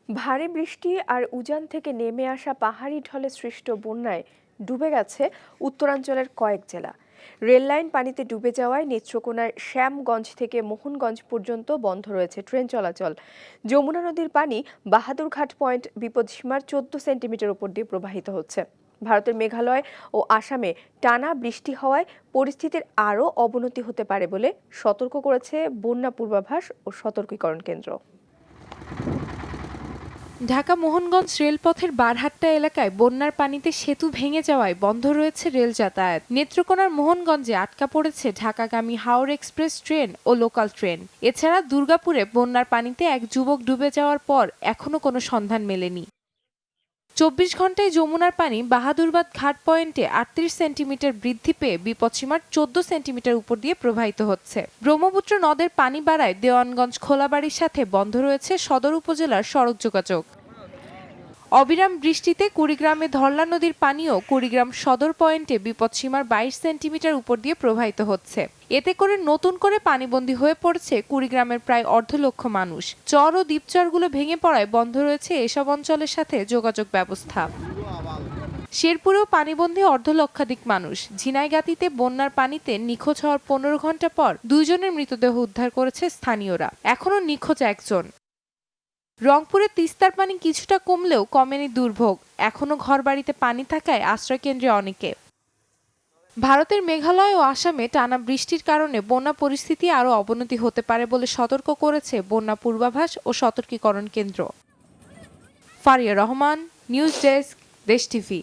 ভারী বৃষ্টি আর উজান থেকে নেমে আসা পাহাড়ি ঢলে সৃষ্ট বন্যায় ডুবে গেছে উত্তরাঞ্চলের কয়েক জেলা। রেললাইন পানিতে ডুবে যাওয়ায় নেত্রকোনার শ্যামগঞ্জ থেকে মোহনগঞ্জ পর্যন্ত বন্ধ রয়েছে ট্রেন চলাচল। যমুনা নদীর পানি বাহাদুরঘাট পয়েন্ট বিপদসীমার 14 সেন্টিমিটার উপর দিয়ে প্রবাহিত হচ্ছে। ভারতের মেঘালয় ও আসামে টানা বৃষ্টি হওয়ায় পরিস্থিতির আরও অবনতি হতে পারে বলে সতর্ক করেছে বন্যা পূর্বাভাস ও সতর্কীকরণ কেন্দ্র। ঢাকা মোহনগঞ্জ রেলপথের বারহাট্টা এলাকায় বন্যার পানিতে সেতু ভেঙে যাওয়ায় বন্ধ রয়েছে রেল যাতায়াত। নেত্রকোনার মোহনগঞ্জে আটকা পড়েছে ঢাকাগামী হাওর এক্সপ্রেস ট্রেন ও লোকাল ট্রেন। এছাড়া দুর্গাপুরে বন্যার পানিতে এক যুবক ডুবে যাওয়ার পর এখনো কোনো সন্ধান মেলেনি। 24 ঘন্টায় যমুনার পানি বাহাদুরবাদ ঘাট পয়েন্টে 38 সেন্টিমিটার বৃদ্ধি পেয়ে বিপদসীমার 14 সেন্টিমিটার উপর দিয়ে প্রবাহিত হচ্ছে। ব্রহ্মপুত্র নদের পানি বাড়ায় দেওয়ানগঞ্জ খোলাবাড়ির সাথে বন্ধ রয়েছে সদর উপজেলার সড়ক যোগাযোগ। অবিরাম বৃষ্টিতে কুড়িগ্রামে ধরলা নদীর পানিও কুড়িগ্রাম সদর পয়েন্টে বিপদসীমার 22 সেন্টিমিটার উপর দিয়ে প্রবাহিত হচ্ছে। এতে করে নতুন করে পানিবন্দী হয়ে পড়ছে কুড়িগ্রামের প্রায় 1.5 লক্ষ মানুষ। চর ও দ্বীপচরগুলো ভেঙে পড়ায় বন্ধ রয়েছে এসব অঞ্চলের সাথে যোগাযোগ ব্যবস্থা। শেরপুরেও পানিবন্দী 1.5 লক্ষাধিক মানুষ। ঝিনাইগাতীতে বন্যার পানিতে নিখোঁজ হওয়ার 15 ঘন্টা পর 2 জনের মৃতদেহ উদ্ধার করেছে স্থানীয়রা। এখনও নিখোঁজ একজন। রংপুরে তিস্তার পানি কিছুটা কমলেও কমেনি দুর্ভোগ। এখনও ঘরবাড়িতে পানি থাকায় আশ্রয়কেন্দ্রে অনেকে। ভারতের মেঘালয় ও আসামে টানা বৃষ্টির কারণে বন্যা পরিস্থিতি আরও অবনতি হতে পারে বলে সতর্ক করেছে বন্যা পূর্বাভাস ও সতর্কীকরণ কেন্দ্র। ফারিয়া রহমান, নিউজ ডেস্ক, দেশ টিভি।